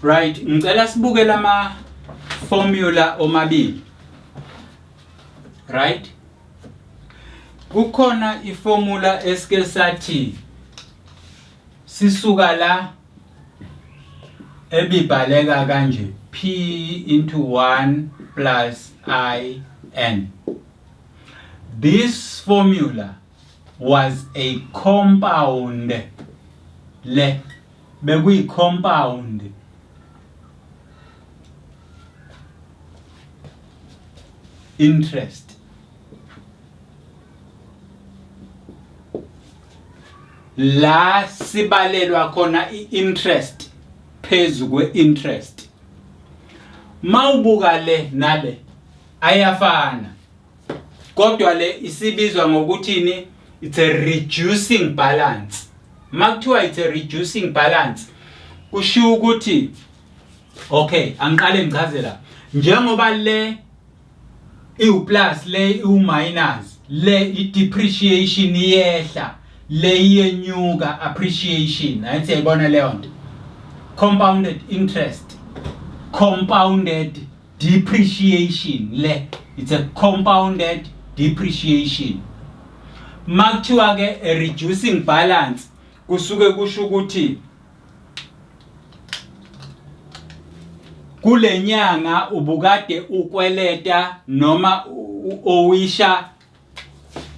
Right, ngicela sibuke lama formula omabili. Right? Kukhona iformula esike sathi sisuka la ebibhaleka kanje P into 1 plus I n. This formula was a compound. Le bekuyi compound. Interest. La sibalelwa khona i-interest phezu kwe-interest. Mawubuka le nale ayafana. Kodwa le isibizwa ngokuthini? It's a reducing balance. Makuthiwa it's a reducing balance, kusho ukuthi okay, angiqale ngichaze la. Njengoba le plus le minus, le depreciation iyehla, le iyenyuka appreciation. Ayithi yayibona leyo nto. Compounded interest, compounded depreciation. Le it's a compounded depreciation. Makuthiwa ke a reducing balance kusuke kusho ukuthi kule nyanga ubukade ukweleta noma owisha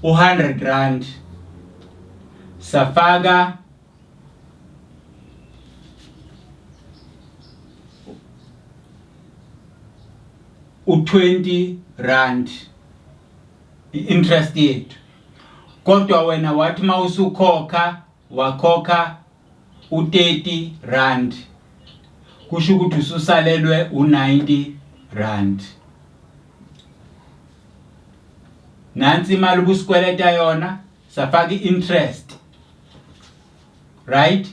100 rand, safaka u20 rand interest yethu. Kodwa wena wathi mawusukhokha wakhokha u30 rand, kusho ukuthi ususalelwe u90 rand. Nansi imali ubusikweleta yona, safaka interest. Right?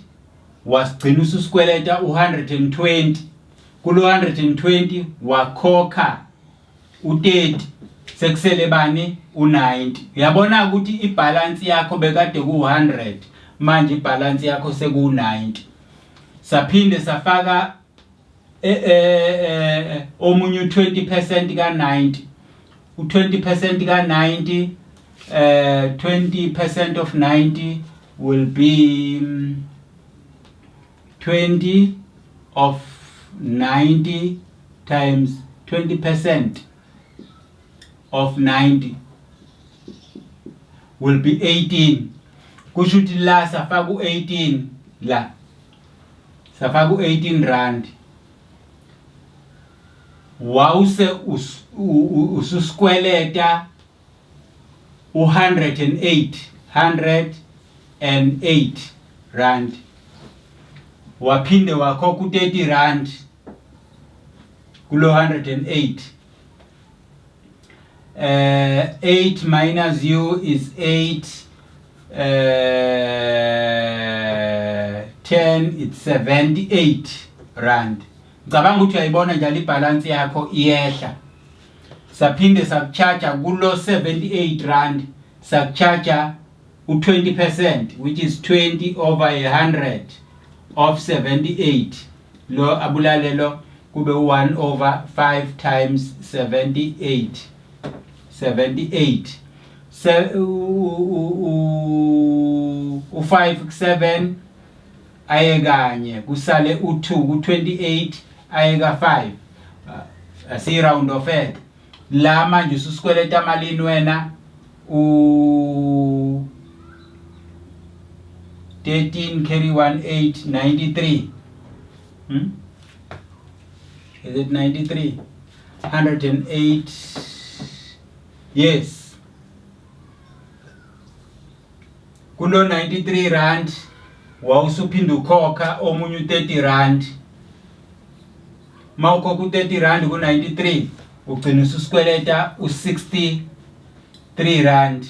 Wasigcina ususikweleta u120. Kulo 120 wakhokha u30, sekusele bani u90. Uyabona ukuthi ibalance yakho bekade ku100, manje ibalance yakho seku90. Saphinde safaka omunye u20% ka90. U20% ka90, 20% of 90 will be 20 of 90 times 20% of 90 will be 18. Kusho ukuthi la safaka u18, la safaka u18 rand. Wawuse ususikweleta u108 rand. Waphinde wakhokha u30 rand kulo 108. 8 minus u is 8, 10, it's 78 rand. Ngicabanga ukuthi uyayibona njalo ibalance yakho iyehla. Saphinde sakucharge kulo 78 rand, sakucharge u20%, which is 20 over 100 of 78. Lo abulalelo kube 1 over 5 times 78. 78. U5 ku7 ayekanye kusale u2 ku28 ayeka 5. Asi round of it. La manje ususikweleta malini wena u 13 carry 18 93. Is it 93? 108. Yes. Kulo 93 rand wawusuphinda ukhokha omunye u30 rand. Mawukhokha u30 rand ku93 ugcina ususikweleta u63 rand.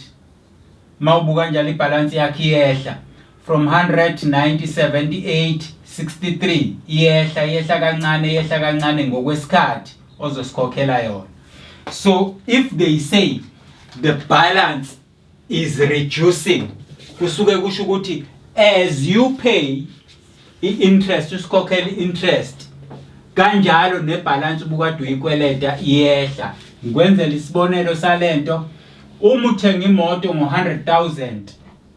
Mawubuka njalo ibalance yakhe iyehla from 100 to 90 78 63 iyehla kancane ngokwesikhathi ozosikhokhela yona. So if they say the balance is reducing, kusuke kusho ukuthi as you pay interest, usikhokhela interest, kanjalo nebalance ubukade uyikweleta iyehla. Ngikwenzela isibonelo salento, uma uthenga imoto ngo100,000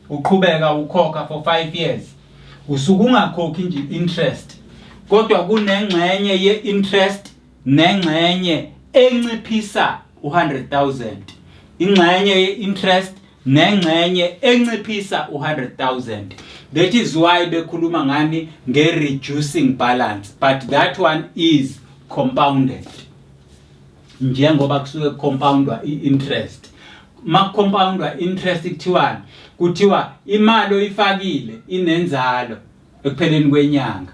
uqhubeka ukhokha for 5 years, usuke ungakhokhi nje interest, kodwa kunengxenye ye-interest nengxenye enciphisa u100,000, ingxenye ye-interest nengxenye enciphisa u100,000. That is why bekhuluma ngani nge-reducing balance, but that one is compounded njengoba kusuke compoundwa i-interest. Compoundwa interest kuthiwa imali oyifakile inenzalo ekupheleni kwenyanga.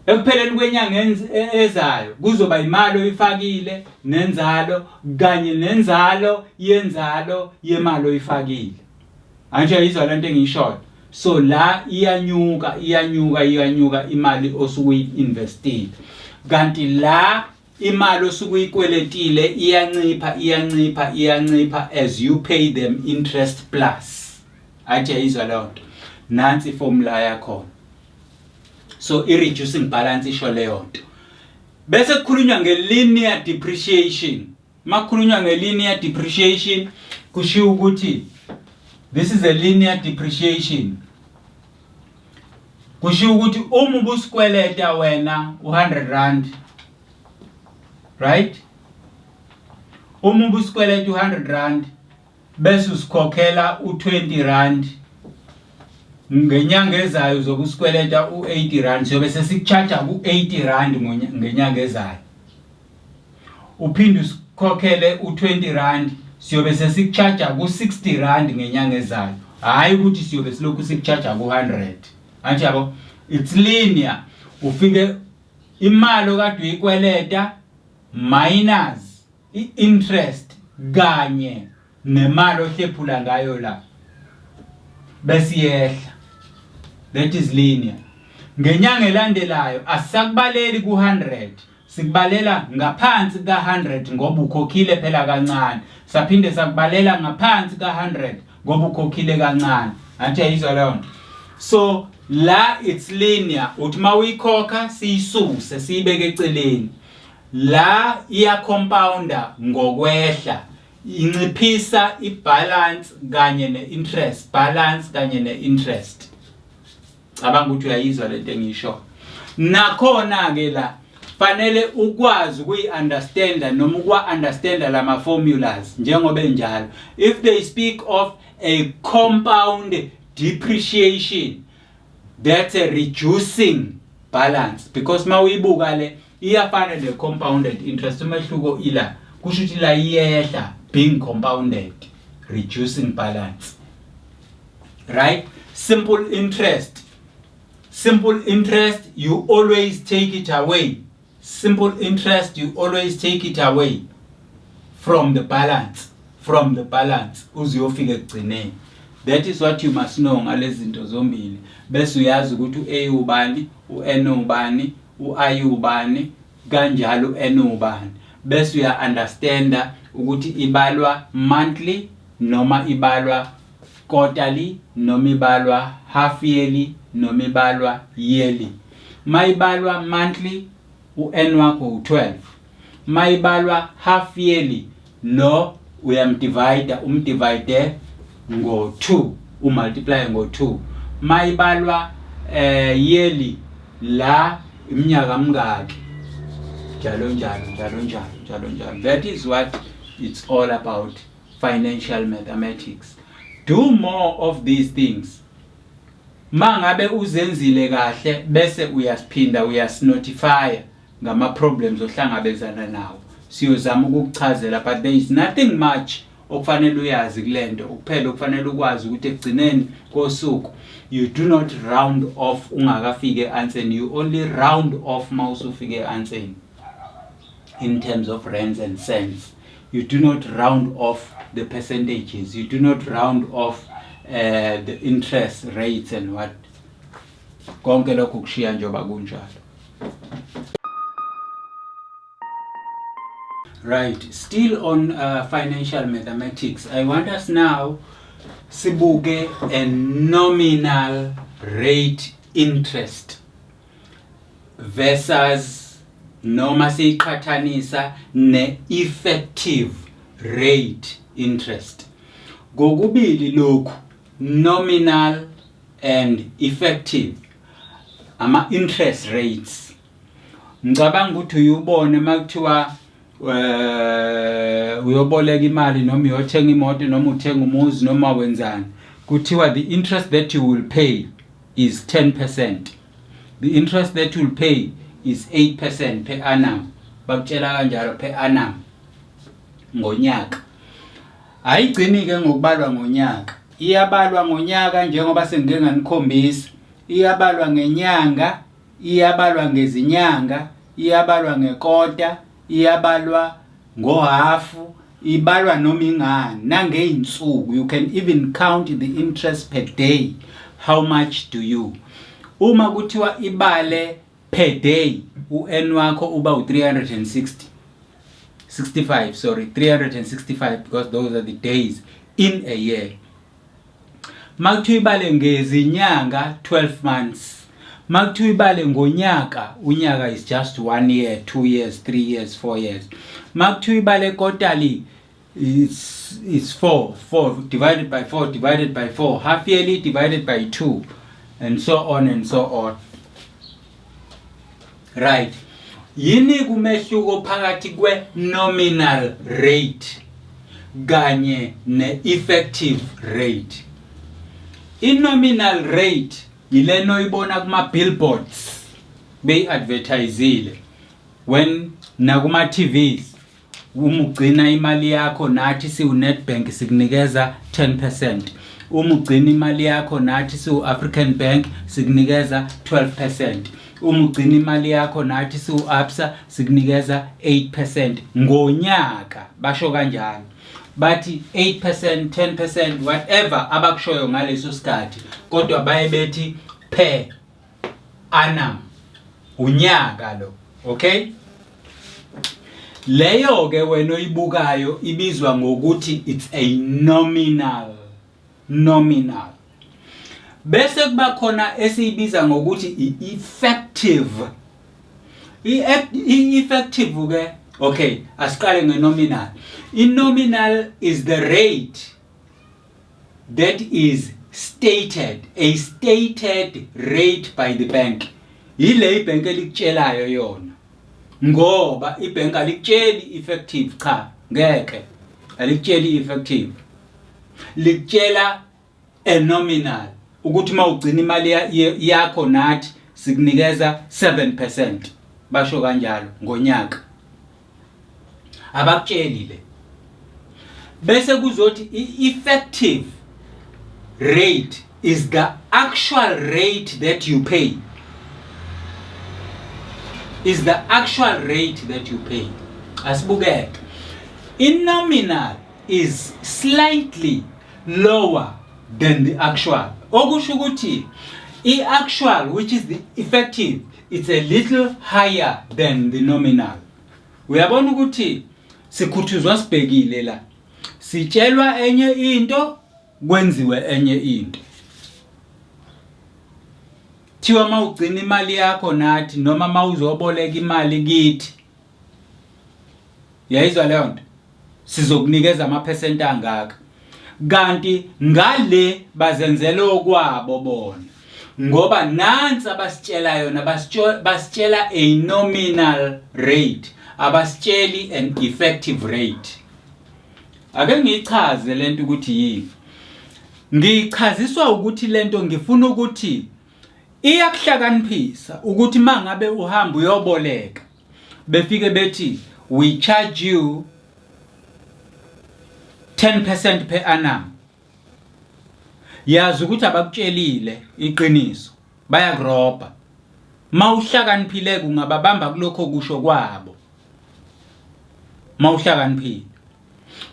Ekupheleni kwenyanga ezayo kuzoba imali oyifakile nenzalo kanye nenzalo yenzalo yemali oyifakile. Anje izwa lento engiyishoyo. So la iyanyuka imali osuke investile. Kanti la imali osuke uyikweletile iyancipha as you pay them interest plus. Anje izwa lonto. Nansi formula yakho. So i-reducing balance isho leyo nto. Bese kukhulunywa nge-linear depreciation. Makukhulunywa nge-linear depreciation kushiwo ukuthi this is a linear depreciation. Kushiwo ukuthi uma ubusikweleta wena u100 right? Uma ubusikweleta u100 bese usikhokhela u20 ngenyanga ezayo uzokusikweleta u80 siyobe sesikucharge ku80 ngenyanga ezayo. Uphinde usikhokhele u20 siyobe sesikucharge ku60 ngenyanga ezayo. Hayi ukuthi siyobe silokhu sikucharge ku100. Manje yabo, it's linear. Ufike imali okade uyikweleta minus i-interest kanye nemali ohlephula ngayo la. Bese yehla. That is linear. Ngenyanga elandelayo asisakubaleli ku100, sikubalela ngaphansi ka100 ngoba ukhokhile phela kancane. Saphinde sakubalela ngaphansi ka100 ngoba ukhokhile kancane. Anje izwa leyo. So la it's linear. Uthi mawikhokha siyisuse siyibeke eceleni. La iya compounda ngokwehla. Inciphisa ibalance kanye neinterest, balance kanye neinterest. Cabanga ukuthi uyayizwa lento engiyisho. Nakhona ke la fanele ukwazi ukuyi-understanda noma ukwa-understanda lama formulas njengoba enjalo. If they speak of a compound depreciation, that's a reducing balance, because mawibuka le iyafana ne compounded interest. Umehluko ila kusho ukuthi la iyehla being compounded, reducing balance. Right? Simple interest, you always take it away. Simple interest, you always take it away from the balance. Uziyofika ekugcineni. That is what you must know ngalezi zinto zombili. Bese uyazi ukuthi u-A ubani, u-N ubani, u-I ubani, kanjalo u-N ubani. Bese uya understanda ukuthi ibalwa monthly noma ibalwa quarterly noma ibalwa half yearly noma ibalwa yearly. Mayibalwa monthly u-N wakho u12. Mayibalwa half yearly lo uyamdivide umdivide ngo2, umultiply ngo2. Mayibalwa yearly la iminyaka mingaki, njalo. That is what it's all about, financial mathematics. Do more of these things. Mangabe uzenzile kahle bese uyasiphinda uyasnotify ngama problems ohlangabezana nawo. Siyozama ukukuchazela, but there is nothing much okufanele uyazi kulento. Ukuphela okufanele ukwazi ukuthi ekugcineni kosuku you do not round off ungakafike answering, you only round off mawusufike answering. In terms of rands and cents, you do not round off the percentages, you do not round off the interest rates and what. Konke lokho kushiya njoba kunjalo. Right, still on financial mathematics, I want us now sibuke a nominal rate interest. versus noma siqhathanisa ne-effective rate interest. Kokubili lokhu, nominal and effective, ama interest rates. Ngicabanga ukuthi uyubone makuthiwa uyoboleka imali noma uyothenga imoto noma uthenga umuzi noma wenzani, kuthiwa the interest that you will pay is 10%. The interest that you will pay is 8% per annum. Bakutshela kanjalo per annum ngonyaka. Ayigcini ke ngokubalwa ngonyaka. Iyabalwa ngonyaka njengoba sengike nganikhombisa. Iyabalwa ngenyanga, iyabalwa ngezinyanga, iyabalwa ngekota, iyabalwa ngohafu, ibalwa noma ingani nangeinsuku. You can even count the interest per day. How much do you? Uma kuthiwa ibale per day, u-N wakho uba u-365 because those are the days in a year. Makuthiwa ibale ngezinyanga 12 months. Makuthiwa ibale ngonyaka, unyaka is just 1 year, 2 years, 3 years, 4 years. Makuthiwa ibale quarterly is 4 divided by 4 divided by 4, half yearly divided by 2, and so on and so on. Right. Yini kumehluko phakathi kwe nominal rate kanye ne effective rate? I nominal rate yileno ibona kuma billboards be advertisile when nakuma TVs. Umugcina imali yakho nathi siuNetbank sikunikeza 10%. Umugcina imali yakho nathi siuAfrican Bank sikunikeza 12%. Umugcina imali yakho nathi siuAbsa sikunikeza 8% ngonyaka. Basho kanjalo. Bathi 8%, 10%, whatever abakushoyo ngaleso sikhathi. Kodwa bayebethi per annum. Unyaka lo. Okay? Leyo ke wena oyibukayo ibizwa ngokuthi it's a nominal. Bese kuba khona esiyibiza ngokuthi effective. Effective ke okay, asiqale ngenominal. Nominal is the rate that is stated, a stated rate by the bank. Yile ibhenki elikutshelayo yona. Ngoba ibhenki alikutsheli effective cha, ngeke. Alikutsheli effective. Likutshela a nominal. Ukuthi mawugcina imali yakho nathi sikunikeza 7%. Basho kanjalo ngonyaka. Abakutshelile. Bese kuzothi effective rate is the actual rate that you pay. Is the actual rate that you pay. Asibukeke. Nominal is slightly lower than the actual. Okusho ukuthi actual, which is the effective, it's a little higher than the nominal. Uyabona ukuthi sikhuthuzwa sibhekile la. Sitshelwa enye into kwenziwe enye into. Thiwa mawugcina imali yakho nathi noma mawuzoboleka imali kithi. Yayizwa leyo nto. Sizokunikeza ama% angaka. Kanti ngale bazenzele okwabo bona. Ngoba nansi abasitshela yona basitshela a nominal rate, abasitsheli an effective rate. Ake ngichaze lento ukuthi yini. Ngichaziswa ukuthi lento ngifuna ukuthi iyakuhlakaniphisa ukuthi mangabe uhamba uyoboleka befike bethi we charge you 10% per annum. Yazi ukuthi abakutshelile iqiniso, bayakuroba. Mawuhlakaniphile kungababamba kulokho kusho kwabo. Mawuhlakaniphile.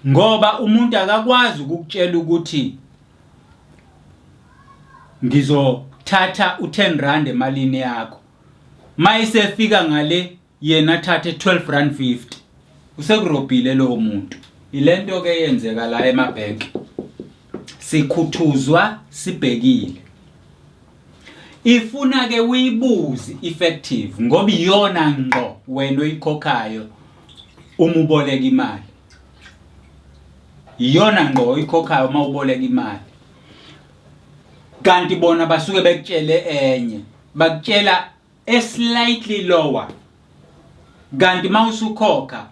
Ngoba umuntu akakwazi ukukutshela ukuthi ngizothatha u10 emalini yakho. Mayisefika ngale yena thathe 12.50. Usekurobhile lo muntu. Ilento ke yenzeka la emabhenki. Sikhuthuzwa sibhekile. ifuna ke uyibuze effective ngoba iyona ngqo wena oyikhokhayo uma uboleka imali. Iyona ngqo oyikhokhayo uma uboleka imali. Kanti bona basuke bekutshele enye, bakutshela slightly lower. Kanti mawusukhokha,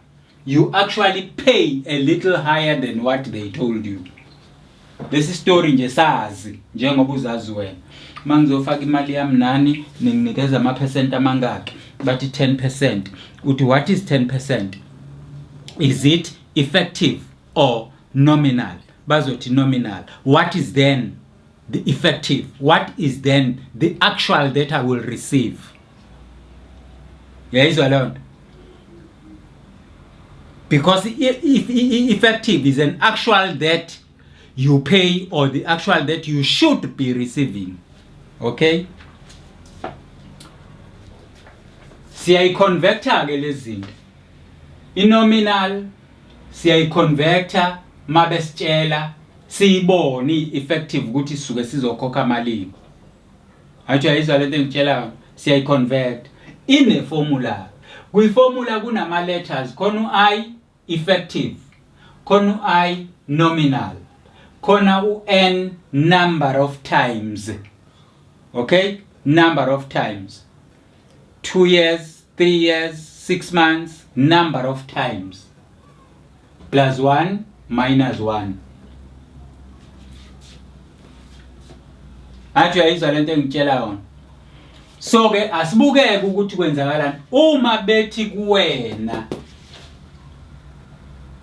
you actually pay a little higher than what they told you. Lesi story nje sazi njengoba uzazi wena. Mangizofaka imali yami nani ninginikeza ama% amangaki? Bathi 10%. Uthi what is 10%? Is it effective or nominal? Bazothi nominal. What is then the effective? What is then the actual that I will receive? Yayizwa leyo nto. Because if effective is an actual that you pay or the actual that you should be receiving. Okay? Siyayiconverta ke lezinto. Inominal siyayiconverta mabesitshela siyibone effective ukuthi sisuke sizokhokha malini. Athi ayizwa lento engitshela siyayiconvert ine formula. Kwi formula kunama letters khona I effective, khona I nominal, khona n number of times. Okay? Number of times. 2 years, 3 years, 6 months, number of times. Plus 1, minus 1. Athi ayizwa lento engitshela yona. So ke asibukeke ukuthi kwenzakalani uma bethi kuwena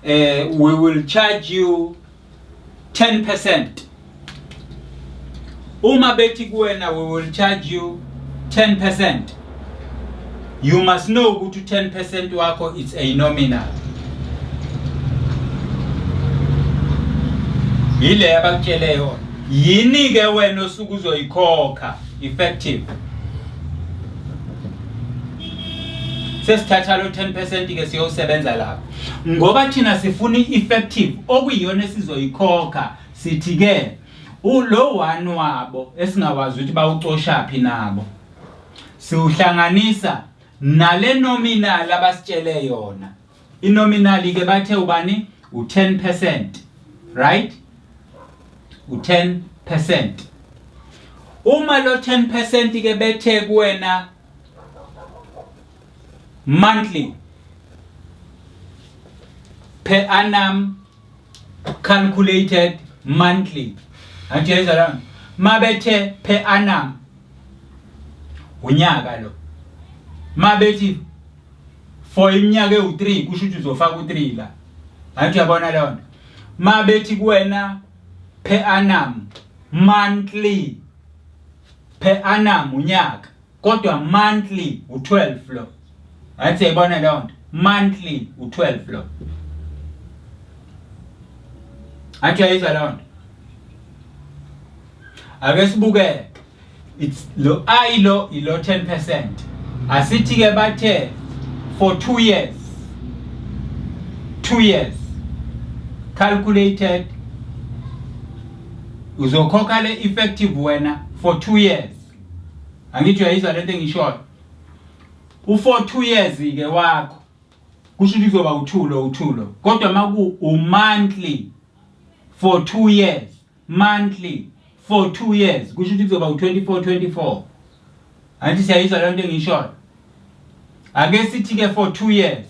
we will charge you 10%. Uma bethi kuwena we will charge you 10%. You must know ukuthi 10% wakho it's a nominal. Ile abakutshele yona. Yini ke wena osuku uzoyikhokha effective. Sesithatha lo 10% ke siyosebenza lapha. Ngoba thina sifuna effective okuyiyona esizoyikhokha sithi ke ulo one wabo esingawazi ukuthi bawucosha phi nabo. Siuhlanganisa nale nominal abasitshele yona. Inominal ke bathe ubani u10%, right? U10%. Uma lo 10% ke bethe kuwena monthly per annum calculated monthly. Anjeza la mabethe per annum unyaka lo. Mabethi for iminyaka u3 kusho ukuthi uzofaka u3 la. Anti yabona leyo nto. Mabethi kuwena per annum monthly per annum unyaka kodwa monthly u12 lo. Athi yabona leyo nto. Monthly u12 lo. Athi ayizwa leyo nto. Ake sibuke it's lo I lo ilo 10%. Asithi ke bathe for 2 years. 2 years calculated uzokhokha le effective wena for 2 years. Angithi uyayizwa lento engishoyo. For 2 years ke wakho kusho ukuthi kuzoba uthulo kodwa maku monthly for 2 years, monthly for 2 years kusho ukuthi kuzoba u24. Anti siyayizwa lento engishoyo. Ake sithi ke for 2 years.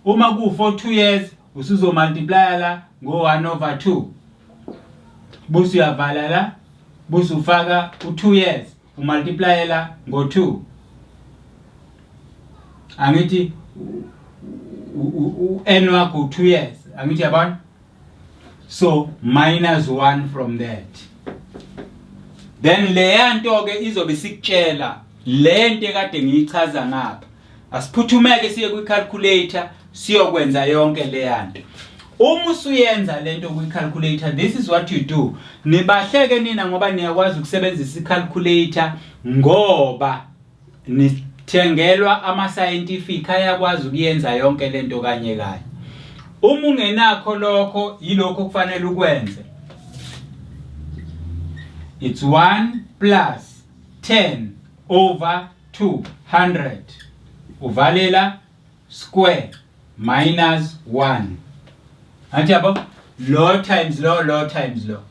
Uma ku for 2 years usuzo multiply la ngo 1/2. Busu yavala la, busu ufaka u2 years, umultiply la ngo 2. Angithi n wakho 2 years. Angithi yabona? So minus 1 from that. Then le nto ke izobe sikutshela lento ekade ngiyichaza ngapha. Asiphuthume ke siye kwi calculator siyokwenza yonke le nto. Uma usuyenza lento kwi calculator, this is what you do. Nibahleke nina ngoba niyakwazi ukusebenzisa i calculator ngoba nithengelwa ama scientific ayakwazi ukuyenza yonke lento kanye. Uma ungenakho lokho yilokho kufanele ukwenze. It's 1 plus 10 over 200 uvalela square minus 1 athi yabo lo times lo times lo.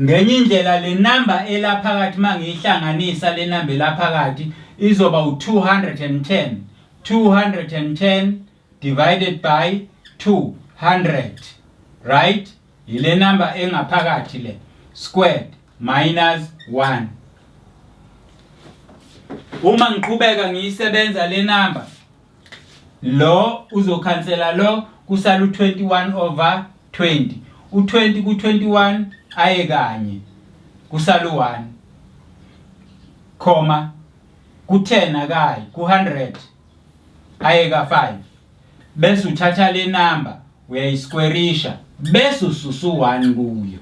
Ngenye indlela le number elaphakathi mangihlanganisa le number elaphakathi izoba u210. 210 divided by 200, right? Ile number engaphakathi le squared minus 1. Uma ngiqhubeka ngiyisebenza le number, lo uzokhansela lo kusala u21 over 20. U20 ku21 aye kanye kusala u1, comma ku10 akayi ku100 aye ka5. Bese uthatha le number uyayisquareisha bese ususa u1 kuyo.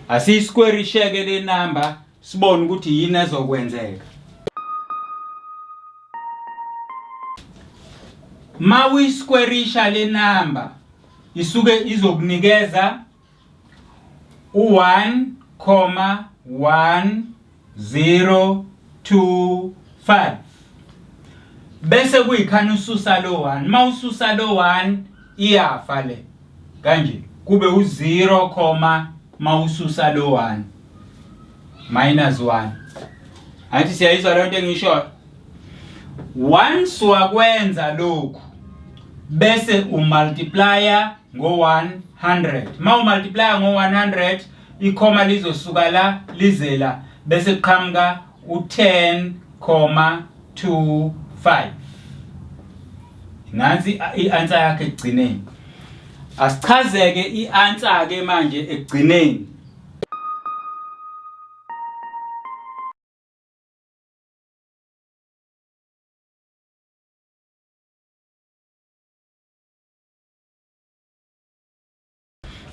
Asisquareishe ke le number sibone ukuthi yini ezokwenzeka. Ma uyisquareisha le number isuke izokunikeza u1,1025 bese kuyikhana ususa lo 1. Ma ususa lo 1 iyafa le kanje kube u0, ma ususa lo 1 minus 1. Athi siyayizwa le nto engisho. Once wakwenza lokhu bese umultiplier ngo100. Ma umultiplier ngo100 ikhoma lizosuka la lize la bese qhamuka u10,25. Nansi i-answer yakhe ekugcineni. Asichazeke i-answer ke manje ekugcineni.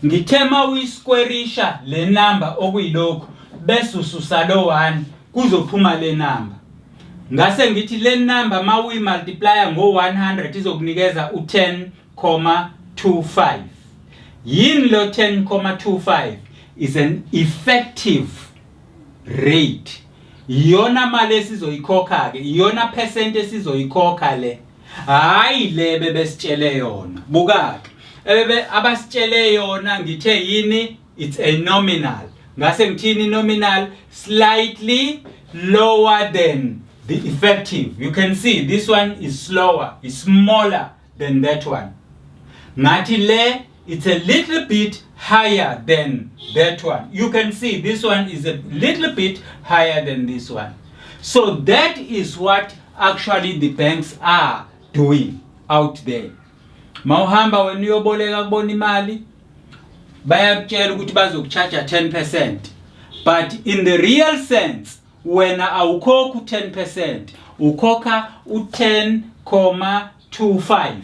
Ngithema uyisquareisha le number okuyilokho bese ususa lo 1 kuzophuma le number. Ngase ngithi le number ma uyimultiplya ngo100 izokunikeza u10,25. Yini lo 10,25 is an effective rate. Iyona mali esizoyikhokha ke, iyona percent esizoyikhokha le. Hayi le bebesitshele yona. Buka ke. Abasitshele yona ngithe yini, it's a nominal. Ngase ngithini nominal, slightly lower than the effective. You can see this one is slower, is smaller than that one. Ngathi le, it's a little bit higher than that one. You can see this one is a little bit higher than this one. So that is what actually the banks are doing out there. Mawuhamba wena uyoboleka kubona imali bayakutshela ukuthi bazokucharge 10%, but in the real sense wena awukhokha u10%, ukhokha u10,25.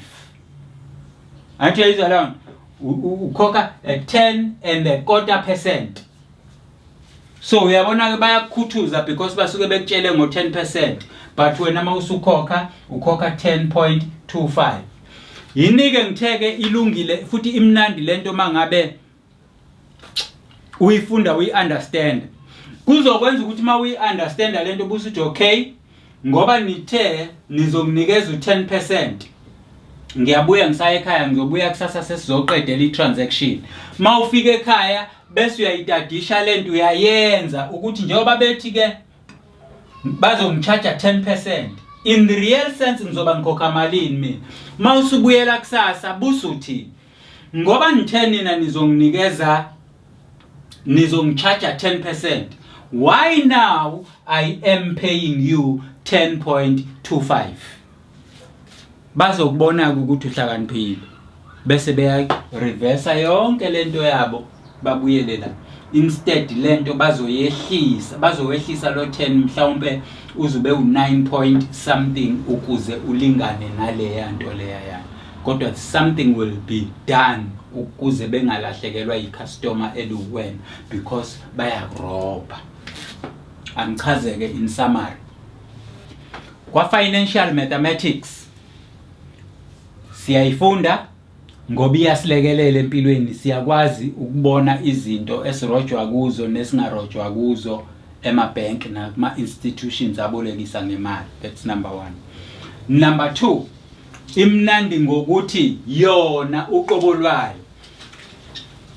Athi uyizwa la ukhokha 10.25%. So uyabona ke bayakukhuthuza because basuke bekutshele ngo10%, but wena mawusukhokha ukhokha 10.25. Yini ke ngitheke ilungile futhi imnandi lento mangabe uyifunda uyiunderstand. Kuzokwenza ukuthi ma uyiunderstand lento busuthi okay ngoba nithe nizokunikeza u10%. Ngiyabuya ngisaye ekhaya ngizobuya kusasa sesizoqedela i-transaction. Ma ufike ekhaya bese uyayitadisha lento uyayenza ukuthi njengoba bethi ke bazongicharge 10%. In the real sense ngizoba ngikhokha malini mina. Ma usubuyela kusasa busuthi ngoba ngithe nina nizongicharge 10%. Why now I am paying you 10.25? Bazokubona ukuthi uhlakaniphile. Bese beya reverse yonke lento yabo babuyele la. Instead lento bazoyehlisa lo 10 mhlawumbe uzube u9 point something ukuze ulingane nale yanto leya yana. Kodwa something will be done ukuze bengalahlekelwa icustomer eluwena because bayaroba. Angichazeke in summary. Kwa financial mathematics siyayifunda ngoba iyasilekelela empilweni, siyakwazi ukubona izinto esirojwa kuzo nesingarojwa kuzo ema-bank nakuma-institutions abolekisa ngemali. That's number 1. Number 2, imnandi ngokuthi yona uqobo lwayo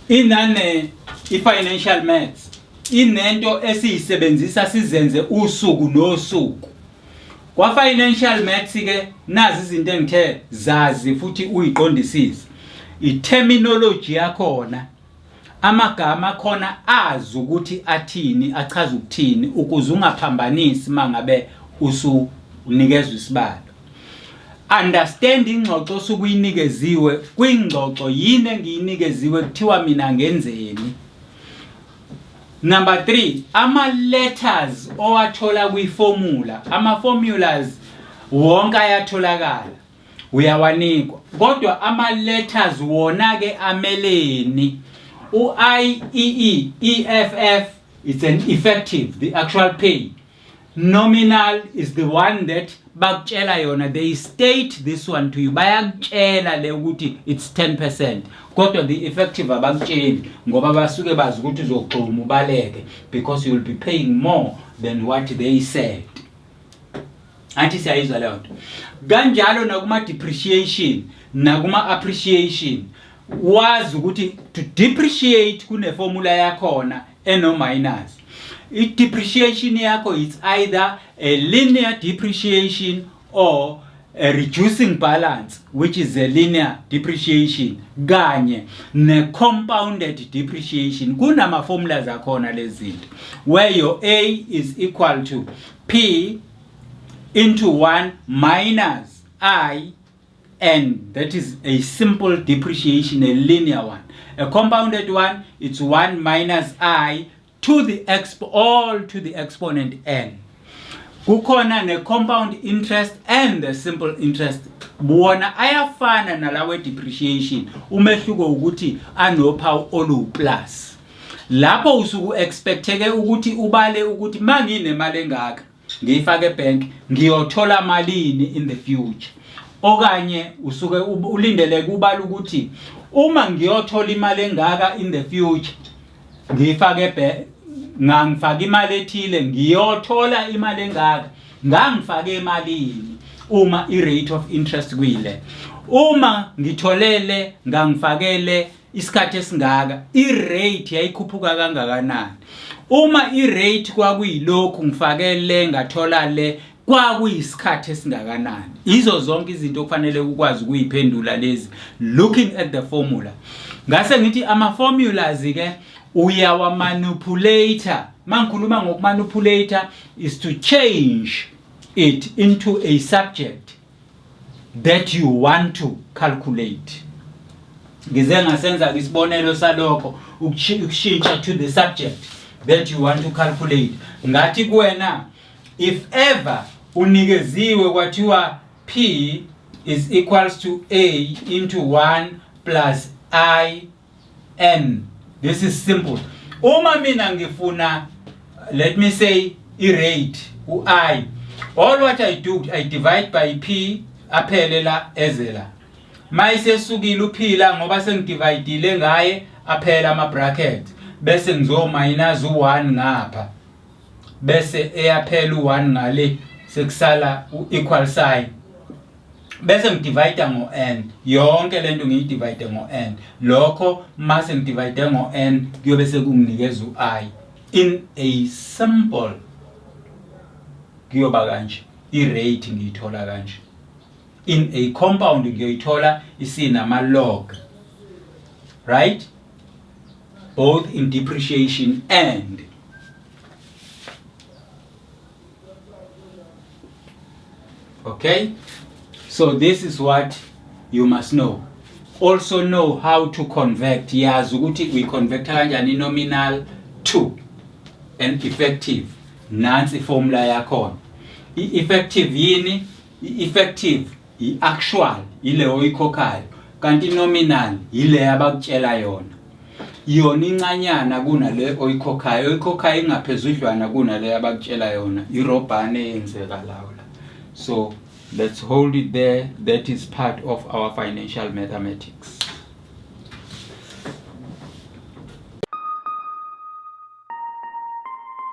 inane i-financial maths inento esiyisebenzisa sizenze usuku nosuku. Kwa financial maths ke nazi izinto engithe zazi futhi uyiqondisise. I-terminology yakhona, amagama khona azi ukuthi athini, achaza ukuthini ukuze ungaphambanisi mangabe usunikezwe isibalo. Understand ingxoxo sokuyinikeziwe, kwingxoxo yini engiyinikeziwe kuthiwa mina ngenzeni. Number 3, ama-letters owathola kwi-formula, ama-formulas wonke ayatholakala uyawanikwa, kodwa ama-letters wona ke ameleni. U-IEE, EFF, it's an effective, the actual pay. Nominal is the one that bakutshela yona, they state this one to you, bayakutshela le ukuthi it's 10%, kodwa the effective abakutsheli ngoba basuke bazi ukuthi uzogxuma ubaleke because you will be paying more than what they said. Anti siyayizwa leyo nto. Kanjalo nakuma depreciation nakuma appreciation, wazi ukuthi to depreciate kune formula yakhona eno minus. I-depreciation yakho is either a linear depreciation or a reducing balance, which is a linear depreciation, kanye ne-compounded depreciation. Kunama formulas akhona lezinto where your A is equal to P into 1 minus I, and that is a simple depreciation, a linear one. A compounded one, it's 1 minus I to the all to the exponent n. Kukhona ne compound interest and the simple interest. Bona ayafana nalawe depreciation, umehluko ukuthi anophawu olu plus. Lapho usuku expecteke ukuthi ubale ukuthi mangine mali engaka ngiyifake ebank ngiyothola malini in the future. Okanye usuke ulindeleke ubala ukuthi uma ngiyothola imali engaka in the future ngiyifake ngangifaka imali ethile ngiyothola imali engaka ngangifake emalini uma i-rate of interest kuyile. Uma ngitholele ngangifakele isikhathi esingaka i-rate yayikhuphuka kangakanani. Uma i-rate kwakuyilokhu ngifakele ngathola le kwakuyisikhathi esingakanani. Izo zonke izinto okufanele ukwazi ukuyiphendula lezi looking at the formula. Ngase ngithi ama formulas ke uyawa manipulator. Mangikhuluma ngokumanipulator is to change it into a subject that you want to calculate. Ngize ngasenza isibonelo salokho ukushintsha to the subject that you want to calculate. Ngathi kuwena if ever unikeziwe kwathiwa P is equals to A into 1 plus I n. This is simple. Uma mina ngifuna, let me say, i-rate, u-I. All what I do, I divide by P, aphele la ezela. Mayise sukile uphila ngoba sengidividile ngaye aphela ama-bracket. Bese ngizo minus u-1 ngapha. Bese eyaphela u-1 ngale sekusala u-equal sign. Bese ngidivide ngo-n. Yonke lento ngiyidivide ngo-n. Lokho mase ngidivide ngo-n kuyobe sekunginikeza u-I. In a simple kuyoba kanje. I-rate ngiyithola kanje. In a compound ngiyoyithola isinama log. Right? Both in depreciation and okay? So this is what you must know. Also know how to convert. Yazi ukuthi we convert kanjani nominal to an effective. Nansi formula yakhona. I-effective yini? I-effective i-actual ile oyikhokhayo. Kanti nominal ile abakutshela yona. Yona incanyana kunale oyikhokhayo. Oyikhokhayo ingaphezudlwana kunale abakutshela yona. Irobhane eyenzeka lawo. So let's hold it there. That is part of our financial mathematics.